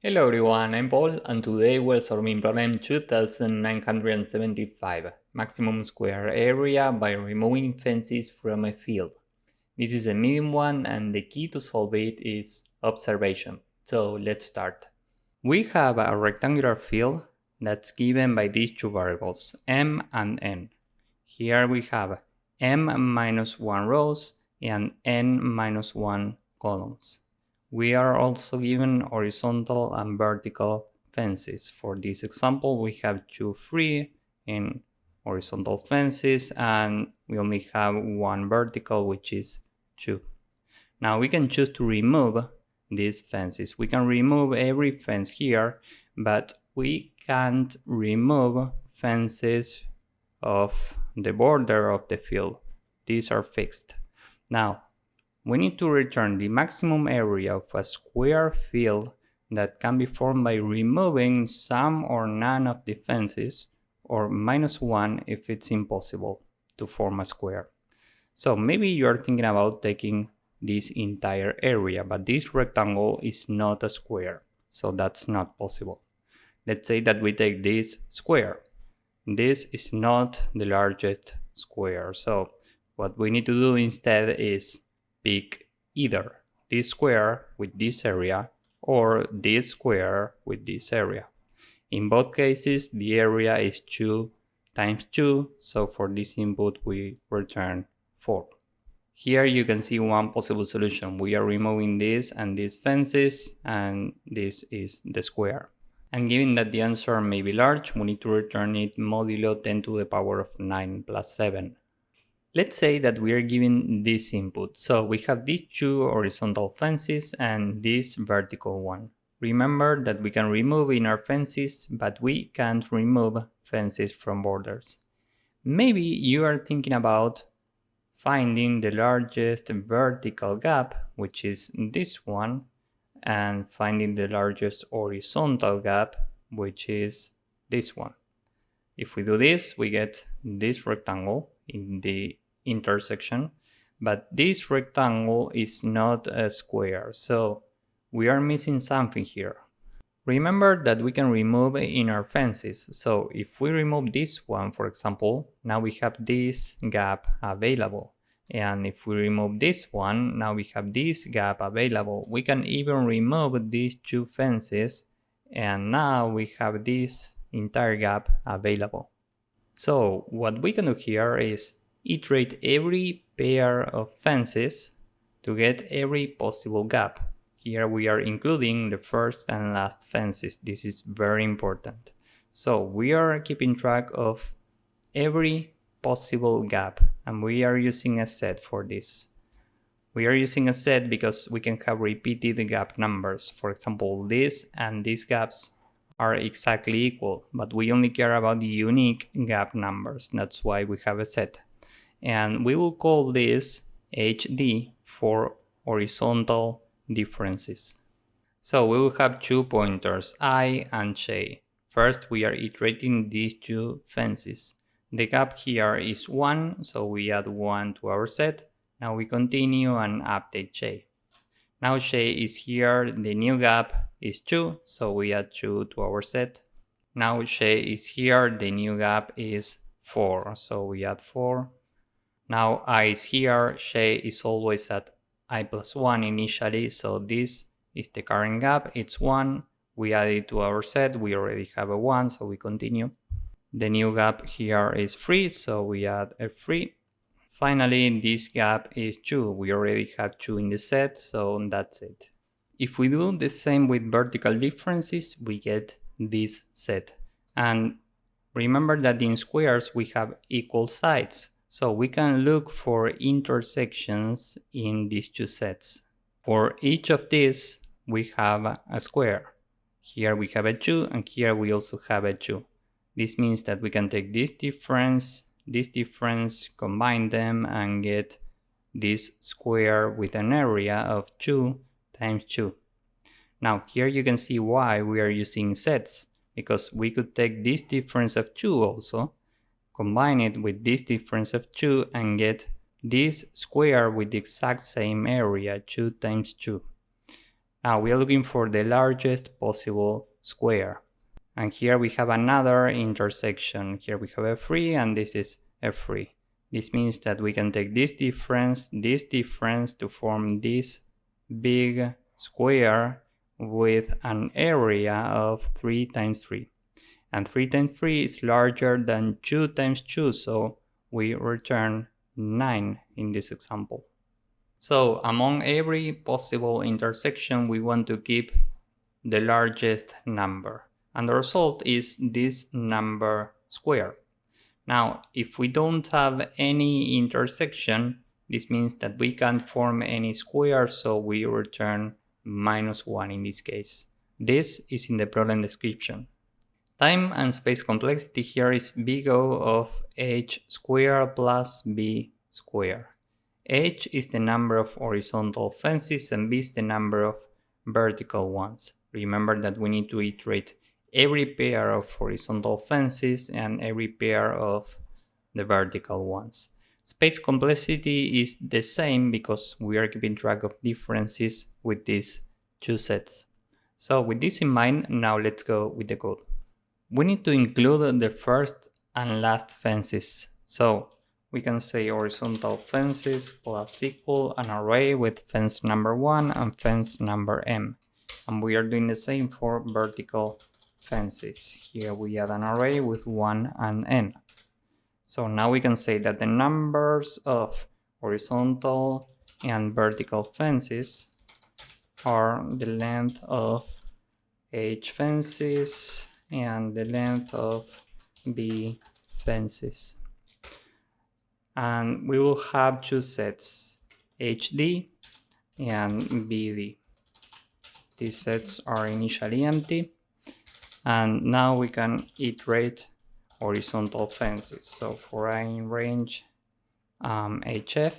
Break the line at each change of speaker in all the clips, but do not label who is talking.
Hello everyone, I'm Paul and today we're solving problem 2975, maximum square area by removing fences from a field. This is a medium one and the key to solve it is observation. So let's start. We have a rectangular field that's given by these two variables, m and n. Here we have m minus 1 rows and n minus 1 columns. We are also given horizontal and vertical fences. For this example, we have two free and horizontal fences and we only have one vertical, which is 2. Now we can choose to remove these fences. We can remove every fence here, but we can't remove fences of the border of the field. These are fixed. Now, we need to return the maximum area of a square field that can be formed by removing some or none of the fences, or -1 if it's impossible to form a square. So maybe you're thinking about taking this entire area, but this rectangle is not a square, so that's not possible. Let's say that we take this square. This is not the largest square, so what we need to do instead is pick either this square with this area or this square with this area. In both cases, the area is 2 times 2, so for this input we return 4. Here you can see one possible solution. We are removing this and these fences, and this is the square. And given that the answer may be large, we need to return it modulo 10 to the power of 9 plus 7. Let's say that we are given this input. So we have these two horizontal fences and this vertical one. Remember that we can remove inner fences, but we can't remove fences from borders. Maybe you are thinking about finding the largest vertical gap, which is this one, and finding the largest horizontal gap, which is this one. If we do this, we get this rectangle in the intersection, but this rectangle is not a square, so we are missing something here. Remember that we can remove inner fences, so if we remove this one, for example, now we have this gap available. And if we remove this one, now we have this gap available. We can even remove these two fences, and now we have this entire gap available. So what we can do here is iterate every pair of fences to get every possible gap. Here we are including the first and last fences. This is very important. So we are keeping track of every possible gap, and we are using a set for this. We are using a set because we can have repeated gap numbers. For example, this and these gaps are exactly equal, but we only care about the unique gap numbers. That's why we have a set. And we will call this HD for horizontal differences. So we will have two pointers, I and j. First, we are iterating these two fences. The gap here is 1, so we add 1 to our set. Now we continue and update j. Now j is here, the new gap is 2, so we add 2 to our set. Now j is here, the new gap is 4, so we add 4. Now I is here, j is always at I plus 1 initially, so this is the current gap, it's 1. We add it to our set, we already have a 1, so we continue. The new gap here is 3, so we add a 3. Finally, this gap is 2. We already have 2 in the set, so that's it. If we do the same with vertical differences, we get this set. And remember that in squares we have equal sides, so we can look for intersections in these two sets. For each of these, we have a square. Here we have a 2, and here we also have a 2. This means that we can take this difference, combine them, and get this square with an area of 2 times 2. Now here you can see why we are using sets, because we could take this difference of 2 also, combine it with this difference of 2, and get this square with the exact same area, 2 times 2. Now we are looking for the largest possible square. And here we have another intersection. Here we have F3 and this is F3. This means that we can take this difference to form this big square with an area of 3 times 3. And 3 times 3 is larger than 2 times 2, so we return 9 in this example. So among every possible intersection, we want to keep the largest number. And the result is this number squared. Now, if we don't have any intersection, this means that we can't form any square, so we return -1 in this case. This is in the problem description. Time and space complexity here is big O of h squared plus b squared. H is the number of horizontal fences and b is the number of vertical ones. Remember that we need to iterate every pair of horizontal fences and every pair of the vertical ones. Space complexity is the same because we are keeping track of differences with these two sets. So with this in mind, now let's go with the code. We need to include the first and last fences. So we can say horizontal fences plus equal an array with fence number 1 and fence number m. And we are doing the same for vertical fences. Here we add an array with 1 and n. So now we can say that the numbers of horizontal and vertical fences are the length of h fences and the length of b fences. And we will have two sets, hd and bd. These sets are initially empty. And now we can iterate horizontal fences. So for I in range hf,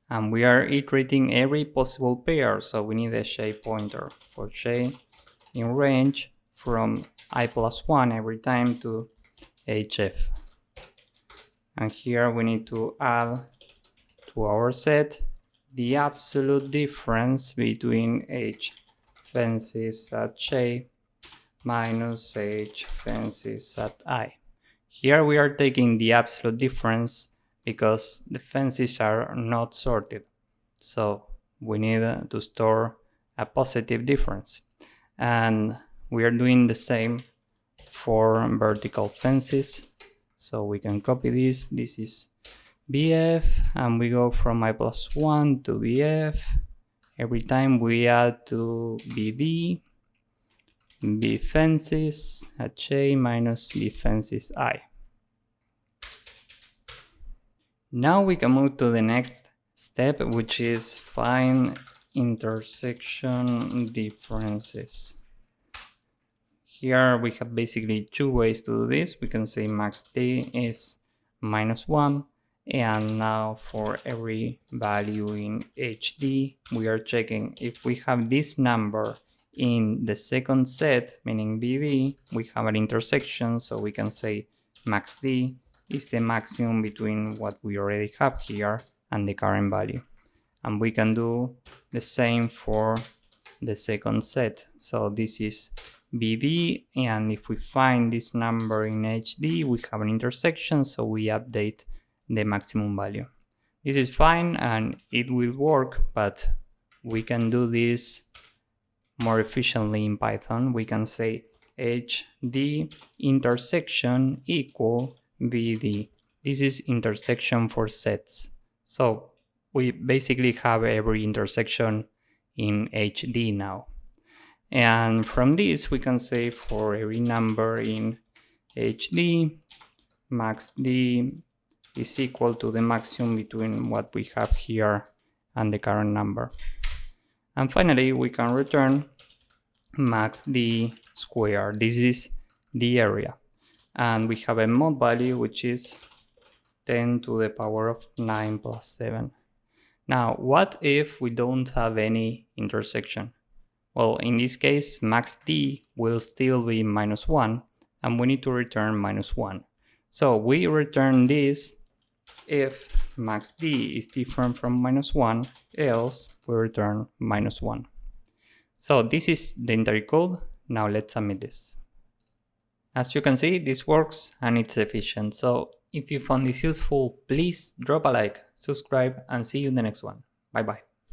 and we are iterating every possible pair. So we need a shape pointer for j in range from i+1 every time to hf. And here we need to add to our set the absolute difference between h fences at j minus h fences at I. Here we are taking the absolute difference because the fences are not sorted. So we need to store a positive difference. And we are doing the same for vertical fences. So we can copy this. This is bf and we go from i+1 to bf. Every time we add to bd, b fences at j minus b fences I. Now we can move to the next step, which is find intersection differences. Here we have basically two ways to do this. We can say max d is -1, and now for every value in hd, we are checking if we have this number in the second set, meaning bd, we have an intersection, so we can say max d is the maximum between what we already have here and the current value. And we can do the same for the second set. So this is bd, and if we find this number in hd, we have an intersection, so we update the maximum value. This is fine and it will work, but we can do this more efficiently in Python. We can say hd intersection equal bd. This is intersection for sets. So we basically have every intersection in hd now. And from this we can say for every number in hd, max d is equal to the maximum between what we have here and the current number. And finally we can return max d squared. This is the area. And we have a mod value which is 10 to the power of 9 plus 7. Now, what if we don't have any intersection? Well, in this case, max d will still be -1, and we need to return -1. So we return this if max d is different from -1, else we return -1. So this is the entire code. Now let's submit this. As you can see, this works and it's efficient. So if you found this useful, please drop a like, subscribe, and see you in the next one. Bye bye.